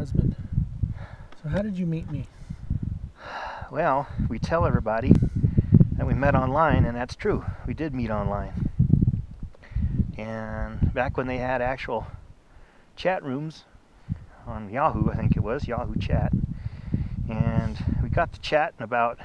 husband. So how did you meet me? Well, we tell everybody that we met online, and that's true. We did meet online. And back when they had actual chat rooms on Yahoo, I think it was, Yahoo Chat. And we got to chatting about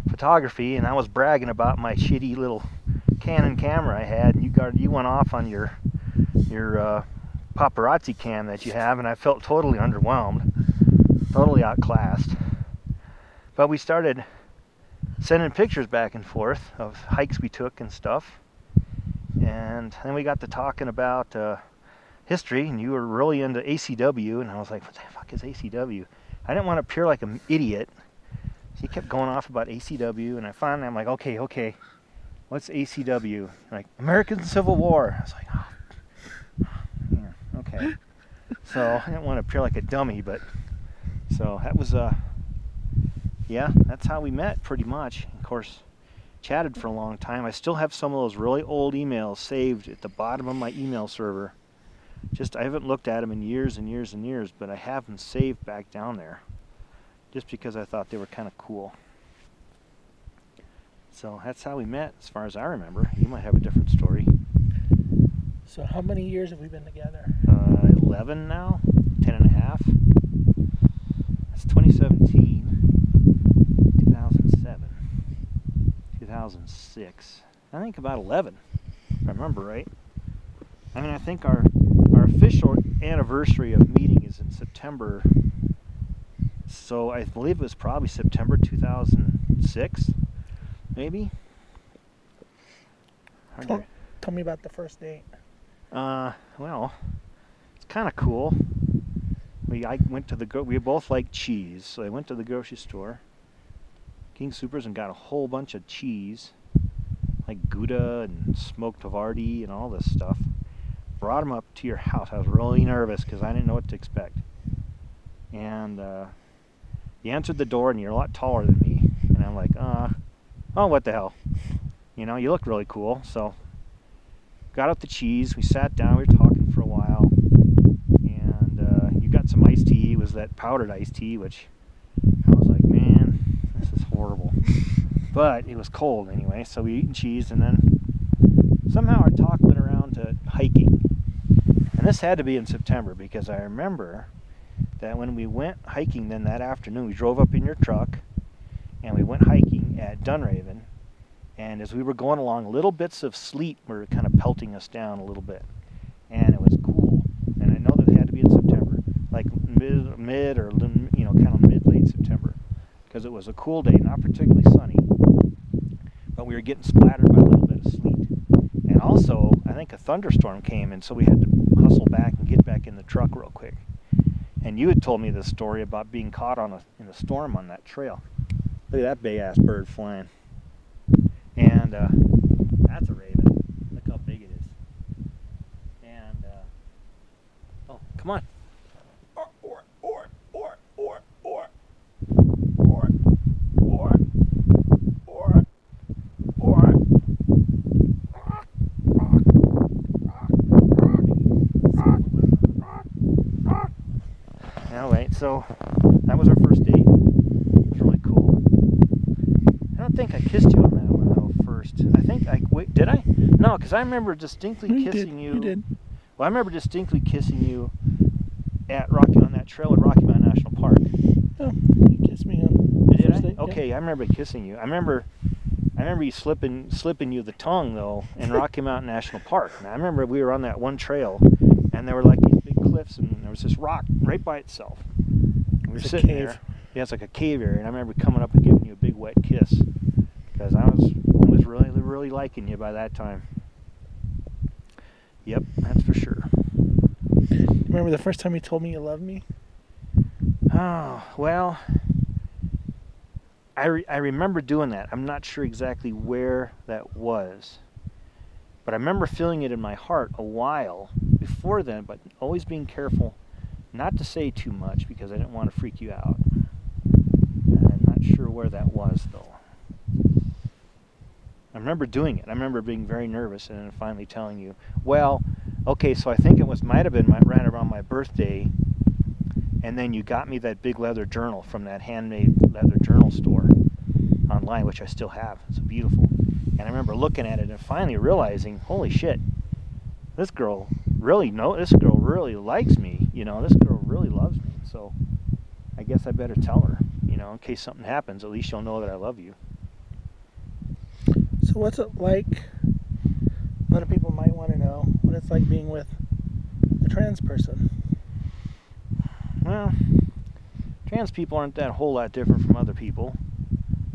photography, and I was bragging about my shitty little Canon camera I had, and you went off on your paparazzi cam that you have, and I felt totally underwhelmed, totally outclassed. But we started sending pictures back and forth of hikes we took and stuff, and then we got to talking about history, and you were really into ACW, and I was like, what the fuck is ACW? I didn't want to appear like an idiot, so he kept going off about ACW, and I'm like, okay, what's ACW? Like, American Civil War. I was like, oh, yeah, okay. So I didn't want to appear like a dummy, but so that was yeah, that's how we met pretty much. Of course, chatted for a long time. I still have some of those really old emails saved at the bottom of my email server. I haven't looked at them in years and years and years, but I have them saved back down there just because I thought they were kind of cool. So that's how we met, as far as I remember. You might have a different story. So how many years have we been together? 11 now, 10 and a half. That's 2017, 2007, 2006. I think about 11, if I remember right. I mean, I think our official anniversary of meeting is in September, so I believe it was probably September 2006, maybe. Tell me about the first date. Well, it's kind of cool. We both like cheese, so I went to the grocery store, King Soopers, and got a whole bunch of cheese, like Gouda and smoked Havarti and all this stuff. Brought them up to your house. I was really nervous because I didn't know what to expect. And you answered the door, and you're a lot taller than me. And I'm like, oh, what the hell? You know, you look really cool. So got out the cheese. We sat down. We were talking for a while. And you got some iced tea. It was that powdered iced tea, which I was like, man, this is horrible. But it was cold anyway, so we eating cheese, and then somehow our talk went around to hiking. And this had to be in September, because I remember that when we went hiking then that afternoon, we drove up in your truck and we went hiking at Dunraven, and as we were going along, little bits of sleet were kind of pelting us down a little bit, and it was cool. And I know that it had to be in September, like mid or kind of late September, because it was a cool day, not particularly sunny, but we were getting splattered by a little bit of sleet. And also, I think a thunderstorm came, and so we had to hustle back and get back in the truck real quick. And you had told me this story about being caught in a storm on that trail. Look at that big-ass bird flying. And that's a raven. Look how big it is. And, oh, come on. Alright, so that was our first date. It was really cool. I don't think I kissed you on that one though first. Wait, did I? No, because I remember distinctly kissing you. You did. Well, I remember distinctly kissing you on that trail at Rocky Mountain National Park. Oh, you kissed me on the first date? Okay, yeah. I remember kissing you. I remember you slipping you the tongue though in Rocky Mountain National Park. And I remember we were on that one trail, and there were like these big cliffs, and there was this rock right by itself. We were sitting there. Yeah, it's like a cave area, and I remember coming up and giving you a big wet kiss, because I was really, really liking you by that time. Yep, that's for sure. Remember the first time you told me you loved me? Oh, well, I remember doing that. I'm not sure exactly where that was, but I remember feeling it in my heart a while before then, but always being careful not to say too much because I didn't want to freak you out. I'm not sure where that was, though. I remember doing it. I remember being very nervous and then finally telling you, well, okay, so I think might have been right around my birthday, And then you got me that big leather journal from that handmade leather journal store online, which I still have. It's beautiful. And I remember looking at it and finally realizing, holy shit, this girl really likes me. You know, this girl really loves me. So I guess I better tell her, you know, in case something happens, at least she'll know that I love you. So what's it like? A lot of people might want to know what it's like being with a trans person. Well, trans people aren't that whole lot different from other people,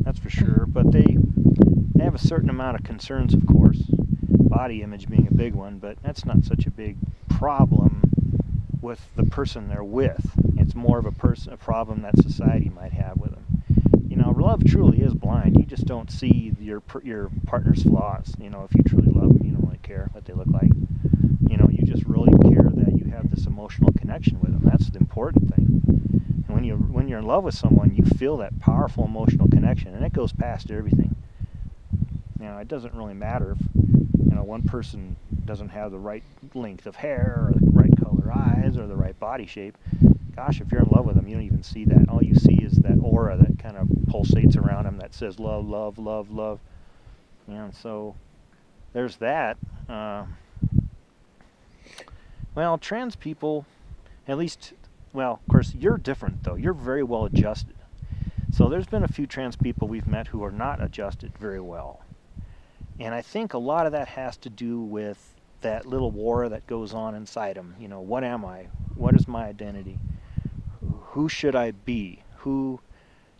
that's for sure, but they have a certain amount of concerns, of course, body image being a big one, but that's not such a big problem with the person they're with. It's more of a problem that society might have with them. You know, love truly is blind. You just don't see your partner's flaws. You know, if you truly love them, you don't really care what they look like. You know, you just really care that you have this emotional connection with them. That's the important thing. And when you're in love with someone, you feel that powerful emotional connection, and it goes past everything. You know, it doesn't really matter if, you know, one person doesn't have the right length of hair or the right color eyes or the right body shape. Gosh, if you're in love with them, you don't even see that. All you see is that aura that kind of pulsates around them that says love, love, love, love. You know, so there's that. Well, trans people, at least, well, of course, you're different, though. You're very well adjusted. So there's been a few trans people we've met who are not adjusted very well. And I think a lot of that has to do with that little war that goes on inside them. You know, what am I? What is my identity? Who should I be? Who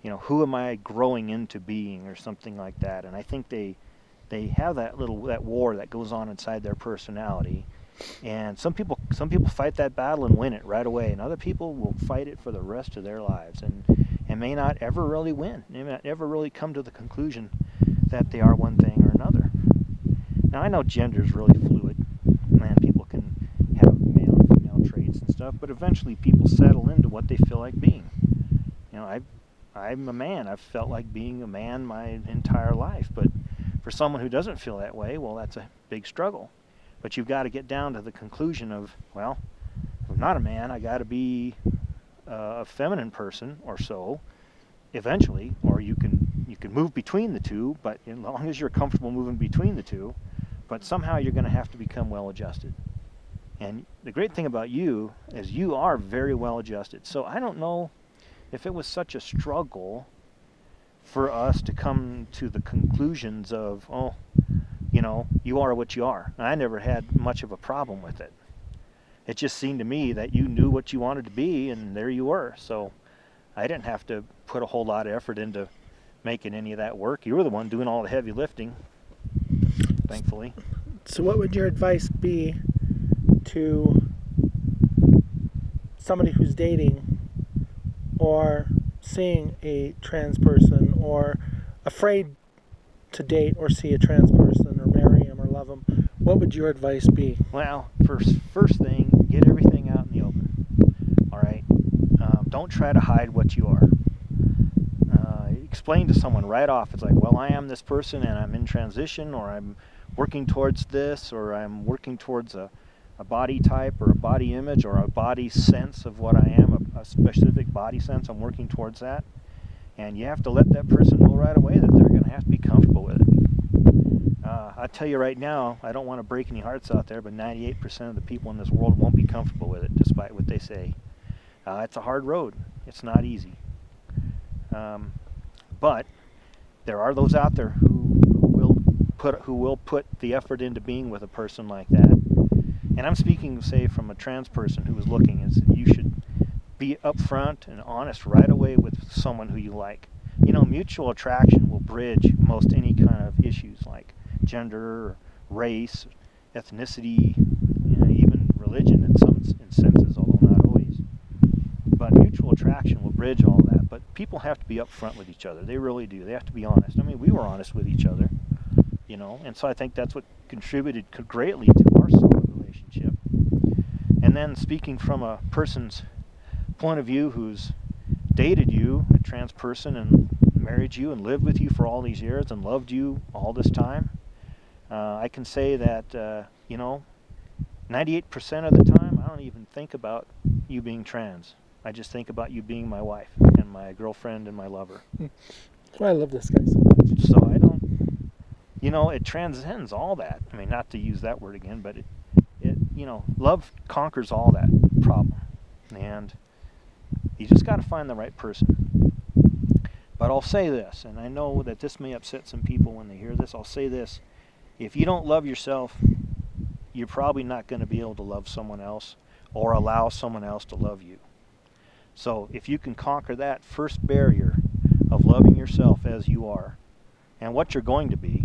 am I growing into being, or something like that? And I think they have that war that goes on inside their personality. And some people fight that battle and win it right away, and other people will fight it for the rest of their lives and may not ever really win. They may not ever really come to the conclusion that they are one thing or another. Now, I know gender is really fluid, and people can have male and female traits and stuff, but eventually people settle into what they feel like being. You know, I'm a man. I've felt like being a man my entire life, but for someone who doesn't feel that way, well, that's a big struggle. But you've got to get down to the conclusion of, well, if I'm not a man, I got to be a feminine person or so, eventually, or you can move between the two, but as long as you're comfortable moving between the two, but somehow you're going to have to become well adjusted. And the great thing about you is you are very well adjusted. So I don't know if it was such a struggle for us to come to the conclusions of, oh, you know, you are what you are. And I never had much of a problem with it. It just seemed to me that you knew what you wanted to be, and there you were. So I didn't have to put a whole lot of effort into making any of that work. You were the one doing all the heavy lifting, thankfully. So what would your advice be to somebody who's dating or seeing a trans person, or afraid to date or see a trans person or marry him or love him? What would your advice be? Well, first thing, get everything out in the open. All right? Don't try to hide what you are. Explain to someone right off. It's like, well, I am this person and I'm in transition, or I'm working towards this, or I'm working towards a body type or a body image or a body sense of what I am, a specific body sense. I'm working towards that. And you have to let that person know right away that they're going to have to be comfortable with it. I tell you right now, I don't want to break any hearts out there, but 98% of the people in this world won't be comfortable with it, despite what they say. It's a hard road. It's not easy. But there are those out there who will put the effort into being with a person like that. And I'm speaking, say, from a trans person who was looking. Is you should be upfront and honest right away with someone who you like. You know, mutual attraction will bridge most any kind of issues like gender, race, ethnicity, you know, even religion in some senses, although not always. But mutual attraction will bridge all that. But people have to be upfront with each other. They really do. They have to be honest. I mean, we were honest with each other, you know, and so I think that's what contributed greatly to our solid relationship. And then speaking from a person's point of view who's dated you, a trans person, and married you and lived with you for all these years and loved you all this time, I can say that, you know, 98% of the time I don't even think about you being trans. I just think about you being my wife and my girlfriend and my lover. Well, I love this guy so much. So I don't, you know, it transcends all that. I mean, not to use that word again, but you know, love conquers all that problem. And you just got to find the right person. But I'll say this, and I know that this may upset some people when they hear this. I'll say this. If you don't love yourself, you're probably not going to be able to love someone else or allow someone else to love you. So if you can conquer that first barrier of loving yourself as you are and what you're going to be,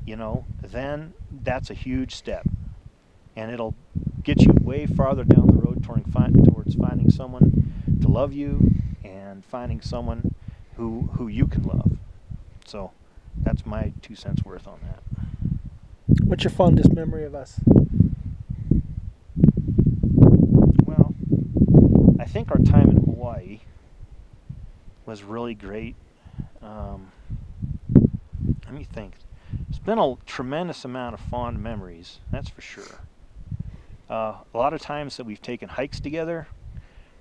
you know, then that's a huge step. And it'll get you way farther down the road towards finding someone to love you and finding someone who you can love. So that's my 2 cents worth on that. What's your fondest memory of us? Well, I think our time in Hawaii was really great. Let me think. It's been a tremendous amount of fond memories, that's for sure. A lot of times that we've taken hikes together.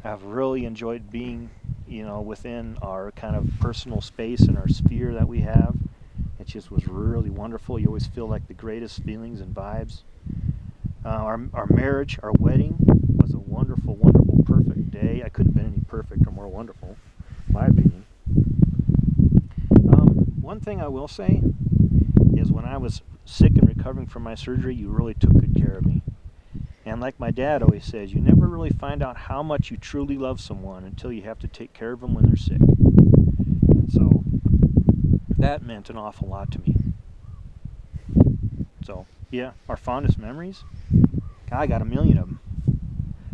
I've really enjoyed being, you know, within our kind of personal space and our sphere that we have. It just was really wonderful. You always feel like the greatest feelings and vibes. Our marriage, our wedding, was a wonderful, wonderful, perfect day. I couldn't have been any perfect or more wonderful, in my opinion. One thing I will say is when I was sick and recovering from my surgery, you really took good care of me. And like my dad always says, you never really find out how much you truly love someone until you have to take care of them when they're sick. And so that meant an awful lot to me. So, yeah, our fondest memories? I got a million of them.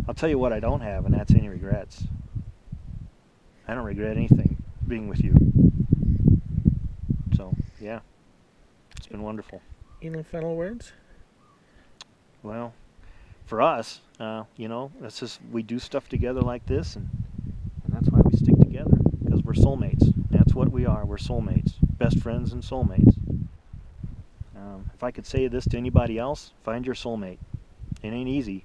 I'll tell you what I don't have, and that's any regrets. I don't regret anything being with you. So, yeah, it's been wonderful. Any final words? Well, for us, you know, that's just, we do stuff together like this, and that's why we stick together, because we're soulmates. That's what we are. We're soulmates, best friends and soulmates. If I could say this to anybody else, find your soulmate. It ain't easy,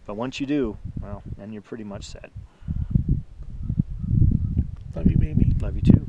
but once you do, well, then you're pretty much set. Love you, baby. Love you too.